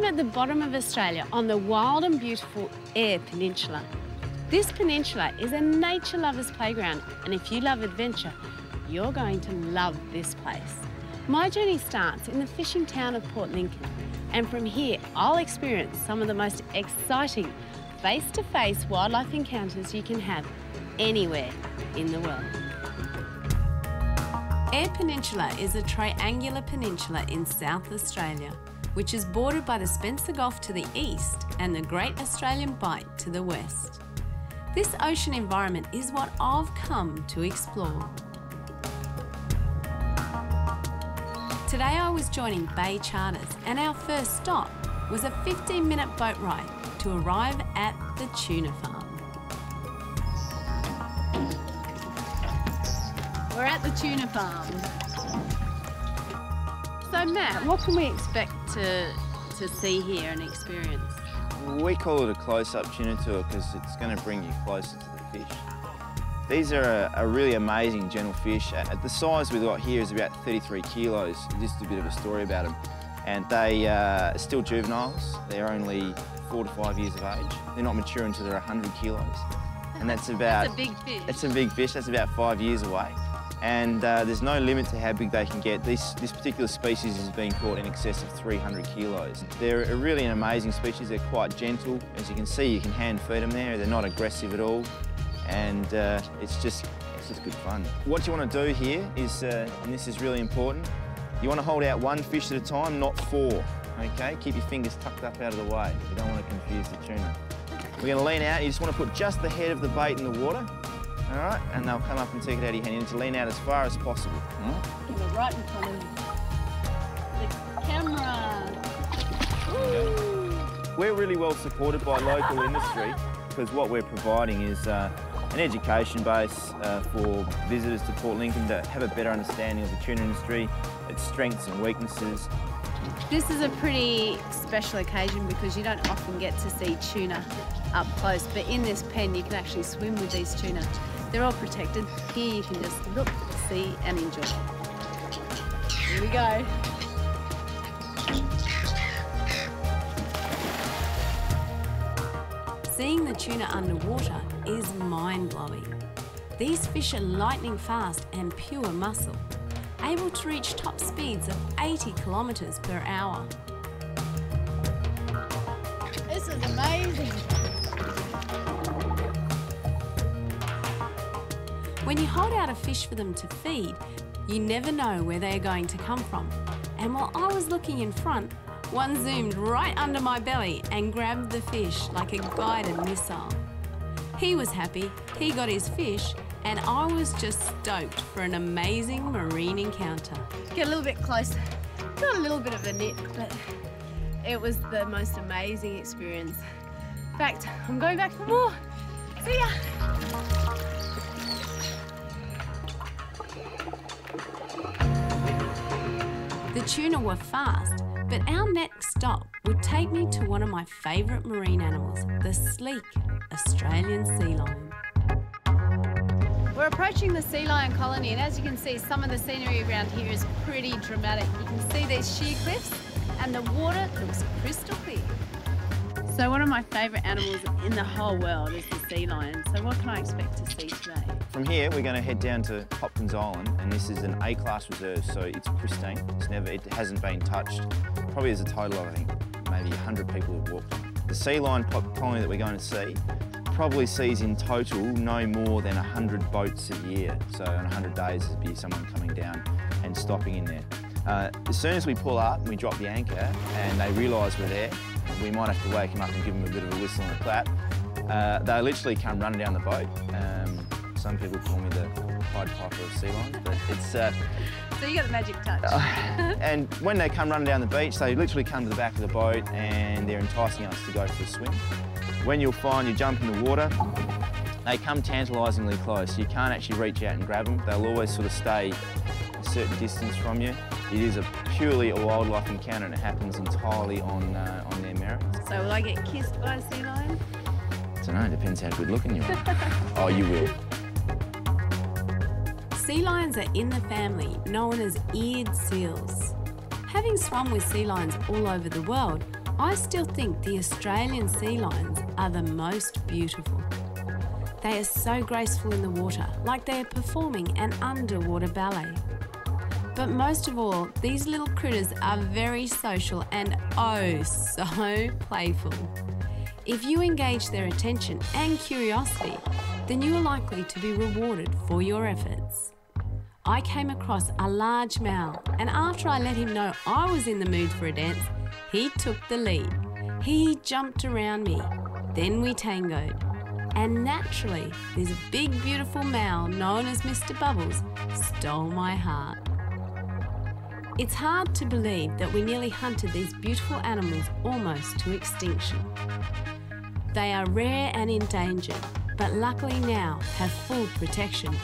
I'm at the bottom of Australia on the wild and beautiful Eyre Peninsula. This peninsula is a nature lover's playground, and if you love adventure, you're going to love this place. My journey starts in the fishing town of Port Lincoln, and from here I'll experience some of the most exciting face-to-face wildlife encounters you can have anywhere in the world. Eyre Peninsula is a triangular peninsula in South Australia, which is bordered by the Spencer Gulf to the east and the Great Australian Bight to the west. This ocean environment is what I've come to explore. Today I was joining Bay Charters, and our first stop was a 15-minute boat ride to arrive at the Tuna Farm. We're at the Tuna Farm. So Matt, what can we expect to see here and experience? We call it a close-up tuna tour because it's going to bring you closer to the fish. These are a really amazing gentle fish. At the size we've got here is about 33 kilos. Just a bit of a story about them. And they are still juveniles. They're only 4 to 5 years of age. They're not mature until they're 100 kilos. And that's about... That's a big fish. It's a big fish. That's about 5 years away. And there's no limit to how big they can get. This particular species is being caught in excess of 300 kilos. They're really an amazing species. They're quite gentle. As you can see, you can hand feed them there. They're not aggressive at all. And it's just good fun. What you want to do here is, and this is really important, you want to hold out one fish at a time, not 4, okay? Keep your fingers tucked up out of the way. You don't want to confuse the tuna. We're going to lean out. You just want to put just the head of the bait in the water. All right, and they'll come up and take it out of your hand. You need to lean out as far as possible. We're right in front of the camera. Woo. We're really well supported by local industry because what we're providing is an education base for visitors to Port Lincoln to have a better understanding of the tuna industry, its strengths and weaknesses. This is a pretty special occasion because you don't often get to see tuna up close, but in this pen you can actually swim with these tuna. They're all protected. Here you can just look, see and enjoy. Here we go. Seeing the tuna underwater is mind-blowing. These fish are lightning fast and pure muscle, able to reach top speeds of 80 kilometres per hour. This is amazing. When you hold out a fish for them to feed, you never know where they are going to come from. And while I was looking in front, one zoomed right under my belly and grabbed the fish like a guided missile. He was happy, he got his fish, and I was just stoked for an amazing marine encounter. Get a little bit closer. Got a little bit of a nip, but it was the most amazing experience. In fact, I'm going back for more. See ya! The tuna were fast, but our next stop would take me to one of my favourite marine animals, the sleek Australian sea lion. We're approaching the sea lion colony, and as you can see, some of the scenery around here is pretty dramatic. You can see these sheer cliffs, and the water looks crystal clear. So one of my favourite animals in the whole world is the sea lion. So what can I expect to see today? From here, we're going to head down to Hopkins Island, and this is an A-class reserve, so it's pristine. It hasn't been touched. Probably there's a total of, I think, maybe 100 people who've walked. The sea lion colony that we're going to see probably sees in total no more than 100 boats a year. So on 100 days, there'd be someone coming down and stopping in there. As soon as we pull up and we drop the anchor and they realise we're there, we might have to wake them up and give them a bit of a whistle and a clap. They literally come running down the boat. Some people call me the Pied Piper of sea lions, but it's... So you got the magic touch. And when they come running down the beach, they literally come to the back of the boat and they're enticing us to go for a swim. When you'll find you jump in the water, they come tantalisingly close. You can't actually reach out and grab them. They'll always sort of stay a certain distance from you. It is purely a wildlife encounter, and it happens entirely on their merits. So will I get kissed by a sea lion? I don't know, it depends how good looking you are. Oh, you will. Sea lions are in the family known as eared seals. Having swum with sea lions all over the world, I still think the Australian sea lions are the most beautiful. They are so graceful in the water, like they are performing an underwater ballet. But most of all, these little critters are very social and oh so playful. If you engage their attention and curiosity, then you are likely to be rewarded for your efforts. I came across a large male, and after I let him know I was in the mood for a dance, he took the lead. He jumped around me, then we tangoed. And naturally, this big beautiful male known as Mr. Bubbles stole my heart. It's hard to believe that we nearly hunted these beautiful animals almost to extinction. They are rare and endangered, but luckily now have full protection.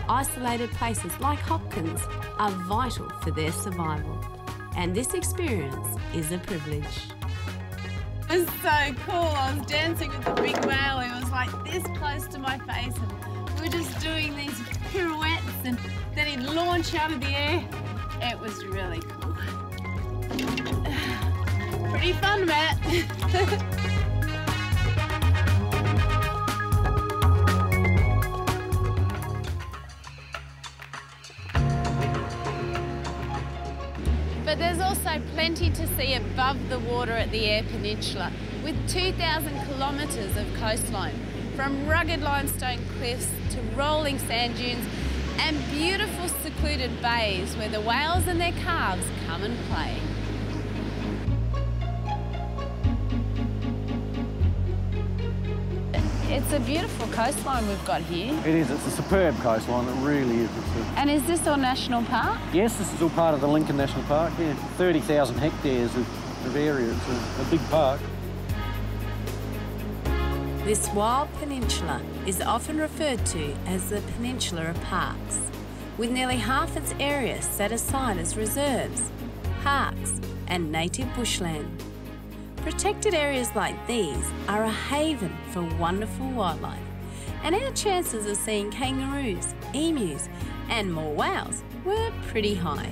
Isolated places like Hopkins are vital for their survival, and this experience is a privilege. It was so cool. I was dancing with the big whale. He was like this close to my face, and we were just doing these pirouettes, and then he'd launch out of the air. It was really cool. Pretty fun, Matt. But there's also plenty to see above the water at the Eyre Peninsula, with 2,000 kilometres of coastline, from rugged limestone cliffs to rolling sand dunes and beautiful secluded bays where the whales and their calves come and play. It's a beautiful coastline we've got here. It is. It's a superb coastline. It really is. And is this all national park? Yes, this is all part of the Lincoln National Park. Yeah, 30,000 hectares of area. It's a big park. This wild peninsula is often referred to as the Peninsula of Parks, with nearly half its area set aside as reserves, parks and native bushland. Protected areas like these are a haven for wonderful wildlife, and our chances of seeing kangaroos, emus and more whales were pretty high.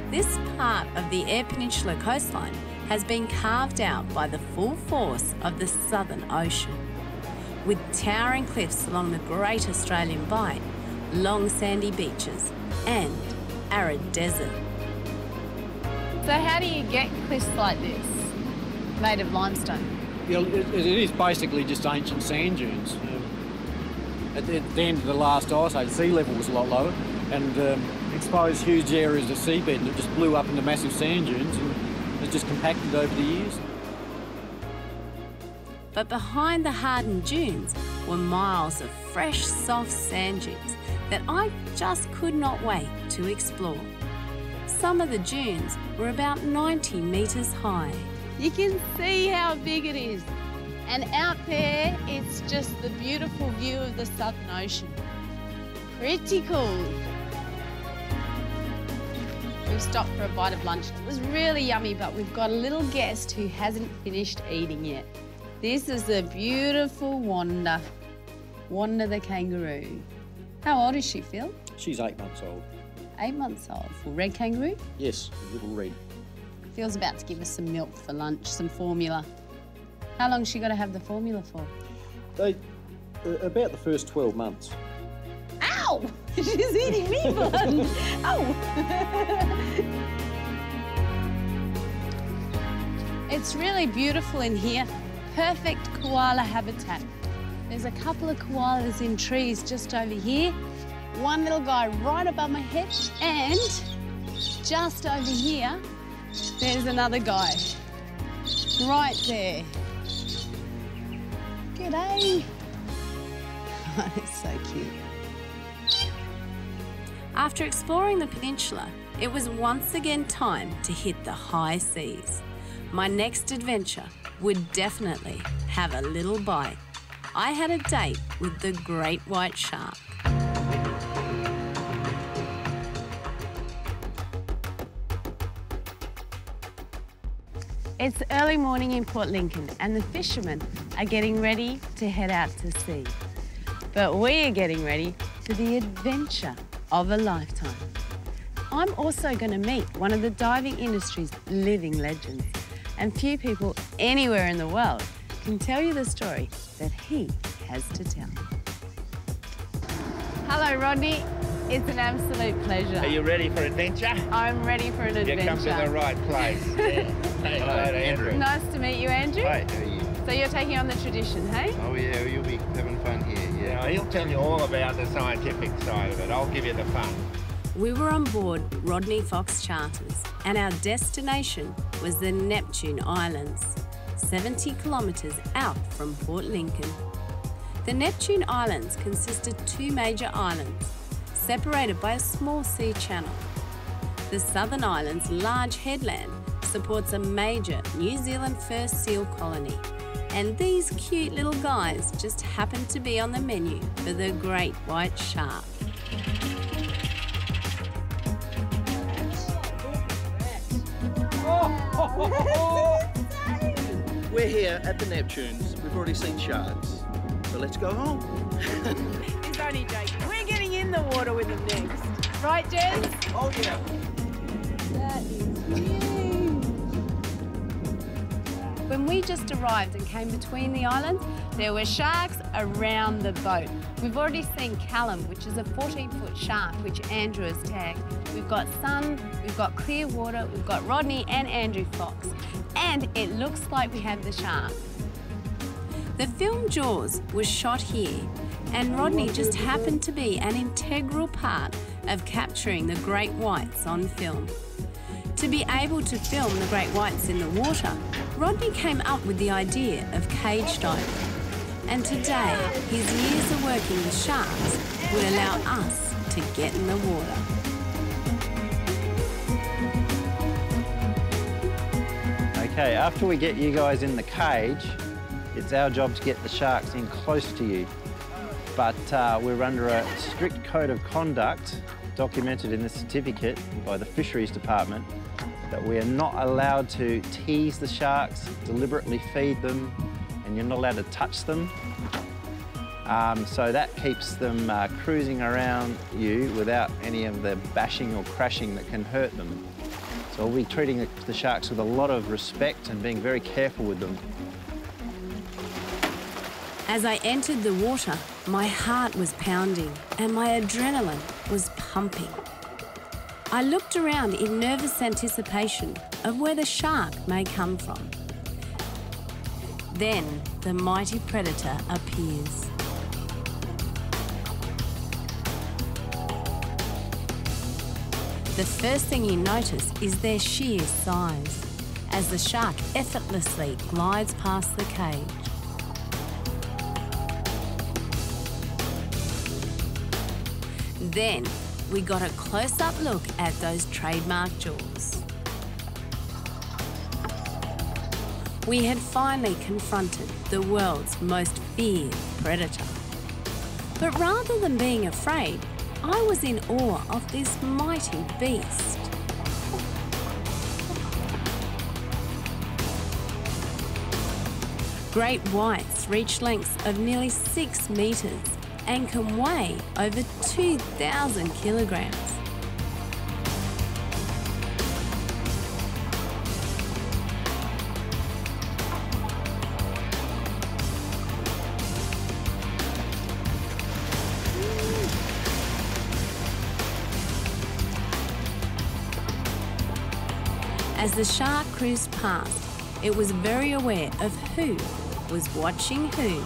This part of the Eyre Peninsula coastline has been carved out by the full force of the Southern Ocean, with towering cliffs along the Great Australian Bight, long sandy beaches and arid desert. So how do you get cliffs like this, made of limestone? Yeah, it is basically just ancient sand dunes. At the end of the last ice age, sea level was a lot lower and exposed huge areas of seabed, and it just blew up into massive sand dunes and it's just compacted over the years. But behind the hardened dunes were miles of fresh, soft sand dunes that I just could not wait to explore. Some of the dunes were about 90 metres high. You can see how big it is. And out there, it's just the beautiful view of the Southern Ocean. Pretty cool. We've stopped for a bite of lunch. It was really yummy, but we've got a little guest who hasn't finished eating yet. This is the beautiful Wanda. Wanda the kangaroo. How old is she, Phil? She's 8 months old. 8 months old. Red kangaroo? Yes, a little red. Phil's about to give us some milk for lunch, some formula. How long has she got to have the formula for? About the first 12 months. Ow! She's eating me blood. Ow! It's really beautiful in here. Perfect koala habitat. There's a couple of koalas in trees just over here. One little guy right above my head, and just over here, there's another guy. Right there. G'day. Oh, it's so cute. After exploring the peninsula, it was once again time to hit the high seas. My next adventure would definitely have a little bite. I had a date with the great white shark. It's early morning in Port Lincoln and the fishermen are getting ready to head out to sea. But we are getting ready for the adventure of a lifetime. I'm also going to meet one of the diving industry's living legends. And few people anywhere in the world can tell you the story that he has to tell. Hello, Rodney. It's an absolute pleasure. Are you ready for adventure? I'm ready for an adventure. You come to the right place. Yeah. Hey, hello to Andrew. Nice to meet you, Andrew. Hi, how are you? So you're taking on the tradition, hey? Oh yeah, you'll be having fun here. Yeah, he'll tell you all about the scientific side of it. I'll give you the fun. We were on board Rodney Fox charters, and our destination was the Neptune Islands, 70 kilometres out from Port Lincoln. The Neptune Islands consist of two major islands, separated by a small sea channel. The Southern Island's large headland supports a major New Zealand fur seal colony, and these cute little guys just happen to be on the menu for the great white shark. We're here at the Neptunes. We've already seen sharks, so let's go home. He's only joking. We're getting in the water with them next. Right, Jez? Oh yeah. That is huge. When we just arrived and came between the islands, there were sharks around the boat. We've already seen Callum, which is a 14-foot shark, which Andrew has tagged. We've got Sun, we've got Clearwater, we've got Rodney and Andrew Fox. And it looks like we have the shark. The film Jaws was shot here, and Rodney just happened to be an integral part of capturing the great whites on film. To be able to film the great whites in the water, Rodney came up with the idea of cage diving. And today, his years of working with sharks would allow us to get in the water. Okay, after we get you guys in the cage, it's our job to get the sharks in close to you. But we're under a strict code of conduct, documented in the certificate by the Fisheries Department, that we are not allowed to tease the sharks, deliberately feed them, and you're not allowed to touch them. So that keeps them cruising around you without any of the bashing or crashing that can hurt them. So we'll be treating the sharks with a lot of respect and being very careful with them. As I entered the water, my heart was pounding and my adrenaline was pumping. I looked around in nervous anticipation of where the shark may come from. Then the mighty predator appears. The first thing you notice is their sheer size, as the shark effortlessly glides past the cage. Then we got a close-up look at those trademark jaws. We had finally confronted the world's most feared predator. But rather than being afraid, I was in awe of this mighty beast. Great whites reach lengths of nearly 6 metres and can weigh over 2,000 kilograms. As the shark cruised past, it was very aware of who was watching who.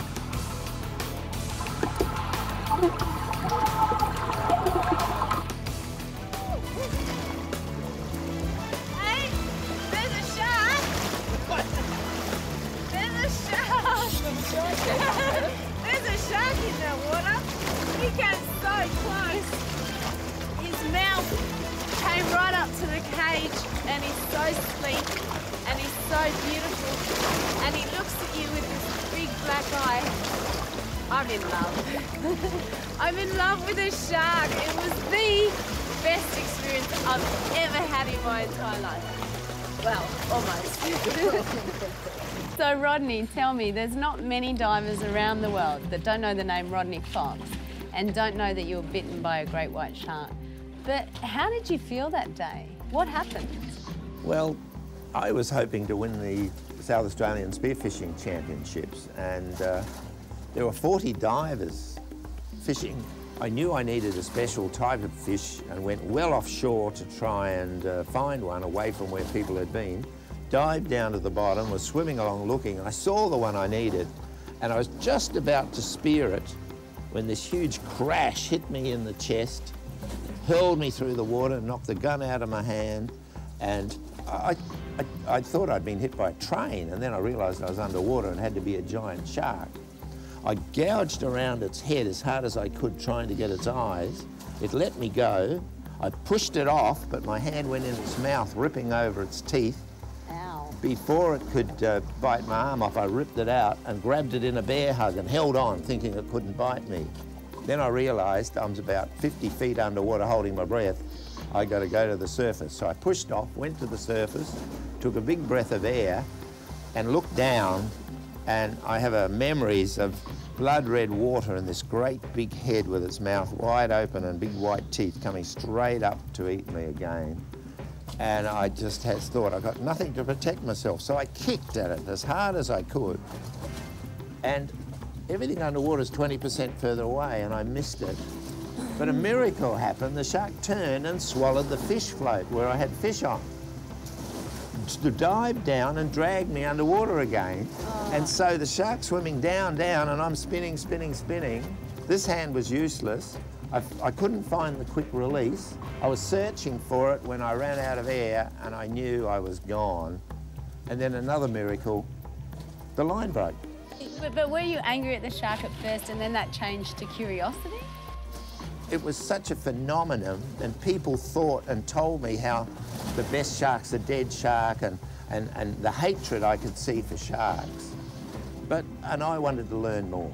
Hey, there's a shark! What? There's a shark! There's a shark in the water. He came so close. His mouth came right up to the cage, and he's so sleek, and he's so beautiful, and he looks at you with this big black eye. I'm in love. I'm in love with a shark. It was the best experience I've ever had in my entire life. Well, almost. So Rodney, tell me, there's not many divers around the world that don't know the name Rodney Fox and don't know that you were bitten by a great white shark. But how did you feel that day? What happened? Well, I was hoping to win the South Australian Spearfishing Championships, and there were 40 divers fishing. I knew I needed a special type of fish and went well offshore to try and find one away from where people had been. Dived down to the bottom, was swimming along looking. I saw the one I needed, and I was just about to spear it when this huge crash hit me in the chest, hurled me through the water, knocked the gun out of my hand, and I thought I'd been hit by a train, and then I realised I was underwater and had to be a giant shark. I gouged around its head as hard as I could, trying to get its eyes. It let me go. I pushed it off, but my hand went in its mouth, ripping over its teeth. Ow. Before it could bite my arm off, I ripped it out and grabbed it in a bear hug and held on, thinking it couldn't bite me. Then I realised I was about 50 feet underwater holding my breath. I got to go to the surface. So I pushed off, went to the surface, took a big breath of air and looked down, and I have memories of blood-red water and this great big head with its mouth wide open and big white teeth coming straight up to eat me again. And I just thought I got nothing to protect myself, so I kicked at it as hard as I could. And everything underwater is 20% further away, and I missed it. But a miracle happened. The shark turned and swallowed the fish float where I had fish on. Dived down and dragged me underwater again. Oh. And so the shark's swimming down, and I'm spinning, spinning, spinning. This hand was useless. I couldn't find the quick release. I was searching for it when I ran out of air, and I knew I was gone. And then another miracle, the line broke. But were you angry at the shark at first and then that changed to curiosity? It was such a phenomenon, and people thought and told me how the best shark's a dead shark, and the hatred I could see for sharks. And I wanted to learn more.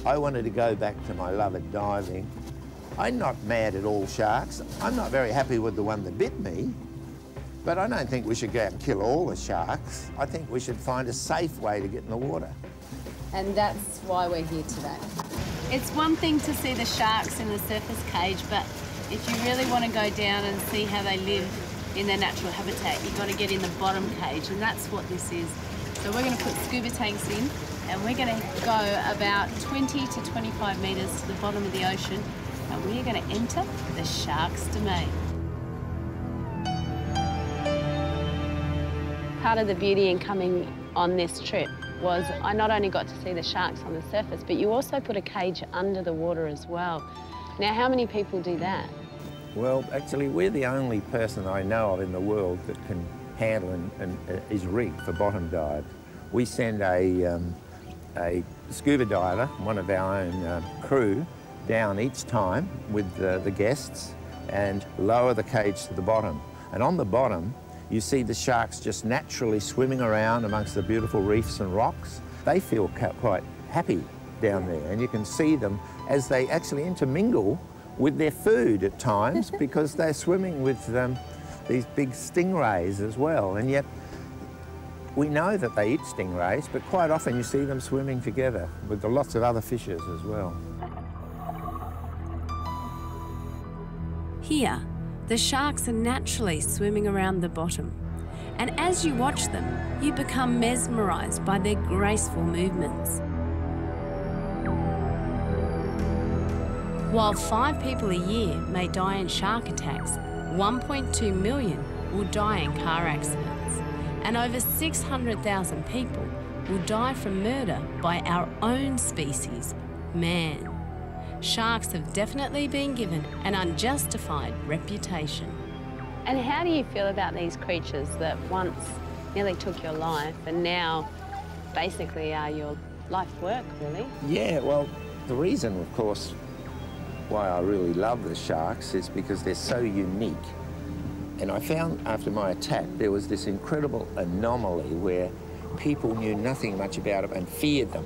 I wanted to go back to my love of diving. I'm not mad at all sharks. I'm not very happy with the one that bit me, but I don't think we should go out and kill all the sharks. I think we should find a safe way to get in the water. And that's why we're here today. It's one thing to see the sharks in the surface cage, but if you really want to go down and see how they live in their natural habitat, you've got to get in the bottom cage, and that's what this is. So we're going to put scuba tanks in, and we're going to go about 20 to 25 metres to the bottom of the ocean, and we're going to enter the shark's domain. Part of the beauty in coming on this trip was I not only got to see the sharks on the surface, but you also put a cage under the water as well. Now, how many people do that? Well, actually, we're the only person I know of in the world that can handle and is rigged for bottom dive. We send a scuba diver, one of our own crew, down each time with the guests and lower the cage to the bottom. And on the bottom, you see the sharks just naturally swimming around amongst the beautiful reefs and rocks. They feel quite happy down there, and you can see them as they actually intermingle with their food at times because they're swimming with these big stingrays as well. And yet, we know that they eat stingrays, but quite often you see them swimming together with lots of other fishes as well. Here, the sharks are naturally swimming around the bottom. And as you watch them, you become mesmerised by their graceful movements. While 5 people a year may die in shark attacks, 1.2 million will die in car accidents. And over 600,000 people will die from murder by our own species, man. Sharks have definitely been given an unjustified reputation. And how do you feel about these creatures that once nearly took your life and now basically are your life work, really? Yeah, well, the reason, of course, why I really love the sharks is because they're so unique. And I found after my attack there was this incredible anomaly where people knew nothing much about them and feared them.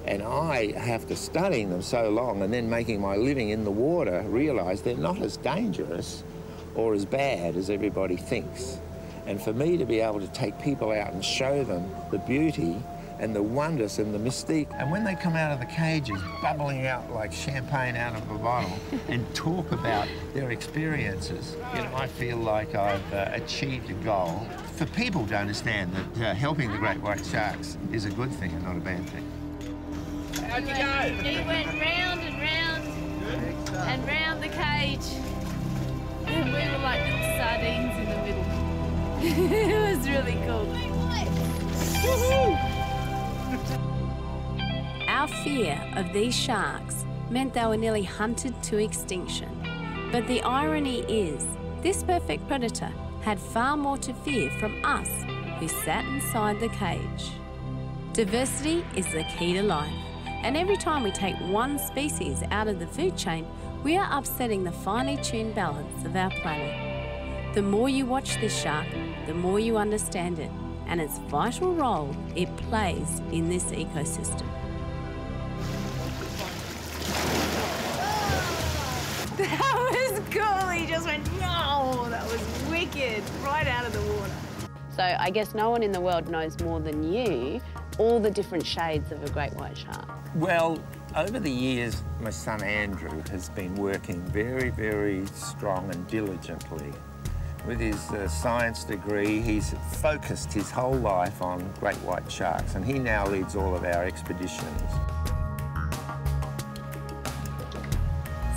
And I, after studying them so long and then making my living in the water, realised they're not as dangerous or as bad as everybody thinks. And for me to be able to take people out and show them the beauty and the wonders and the mystique. And when they come out of the cages, bubbling out like champagne out of a bottle, and talk about their experiences, you know, I feel like I've achieved a goal. For people to understand that helping the great white sharks is a good thing and not a bad thing. How'd you go? He went round and round and round the cage. And we were like little sardines in the middle. It was really cool. Our fear of these sharks meant they were nearly hunted to extinction. But the irony is, this perfect predator had far more to fear from us who sat inside the cage. Diversity is the key to life, and every time we take one species out of the food chain, we are upsetting the finely tuned balance of our planet. The more you watch this shark, the more you understand it and its vital role it plays in this ecosystem. That was cool. He just went, no, that was wicked, right out of the water. So I guess no one in the world knows more than you all the different shades of a great white shark. Well, over the years, my son Andrew has been working very, very strong and diligently. With his science degree, he's focused his whole life on great white sharks, and he now leads all of our expeditions.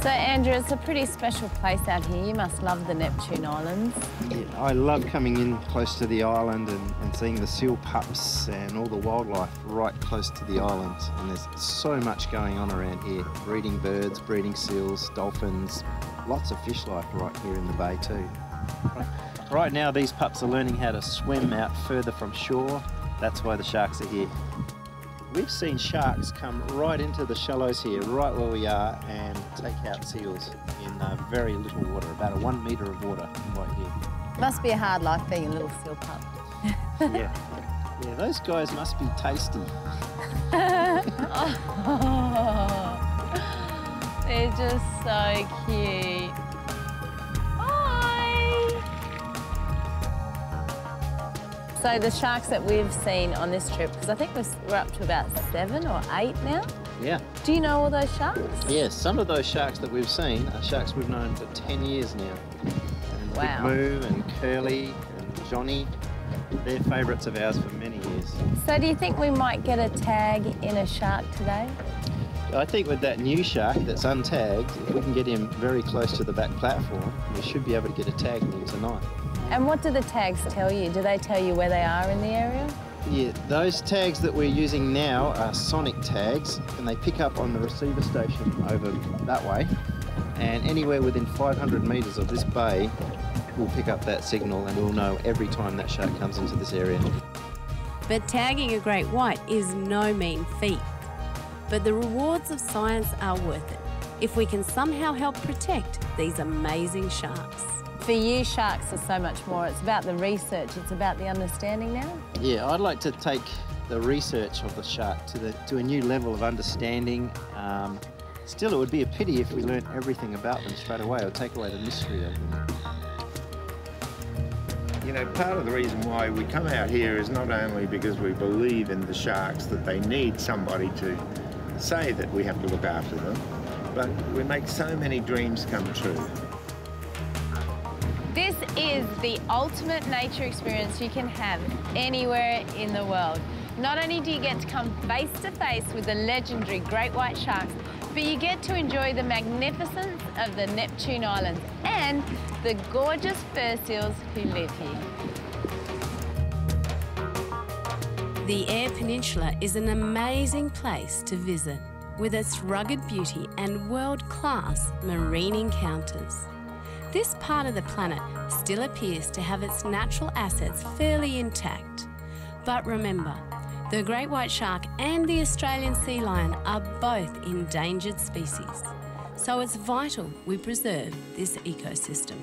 So, Andrew, it's a pretty special place out here. You must love the Neptune Islands. Yeah, I love coming in close to the island and seeing the seal pups and all the wildlife right close to the island. And there's so much going on around here. Breeding birds, breeding seals, dolphins, lots of fish life right here in the bay too. Right now these pups are learning how to swim out further from shore. That's why the sharks are here. We've seen sharks come right into the shallows here, right where we are, and take out seals in very little water, about 1 metre of water right here. Must be a hard life being a little seal pup. Yeah, those guys must be tasty. Oh, they're just so cute. So the sharks that we've seen on this trip, because I think we're up to about 7 or 8 now. Yeah. Do you know all those sharks? Yeah, some of those sharks that we've seen are sharks we've known for 10 years now. And wow. Big Moo and Curly and Johnny, they're favourites of ours for many years. So do you think we might get a tag in a shark today? I think with that new shark that's untagged, if we can get him very close to the back platform, we should be able to get a tag in him tonight. And what do the tags tell you? Do they tell you where they are in the area? Yeah, those tags that we're using now are sonic tags, and they pick up on the receiver station over that way. And anywhere within 500 metres of this bay, we'll pick up that signal and we'll know every time that shark comes into this area. But tagging a great white is no mean feat. But the rewards of science are worth it if we can somehow help protect these amazing sharks. For you, sharks are so much more. It's about the research, it's about the understanding now. Yeah, I'd like to take the research of the shark to a new level of understanding. Still, it would be a pity if we learnt everything about them straight away. It would take away the mystery of them. You know, part of the reason why we come out here is not only because we believe in the sharks, that they need somebody to say that we have to look after them, but we make so many dreams come true. This is the ultimate nature experience you can have anywhere in the world. Not only do you get to come face to face with the legendary great white sharks, but you get to enjoy the magnificence of the Neptune Islands and the gorgeous fur seals who live here. The Eyre Peninsula is an amazing place to visit with its rugged beauty and world-class marine encounters. This part of the planet still appears to have its natural assets fairly intact. But remember, the great white shark and the Australian sea lion are both endangered species. So it's vital we preserve this ecosystem.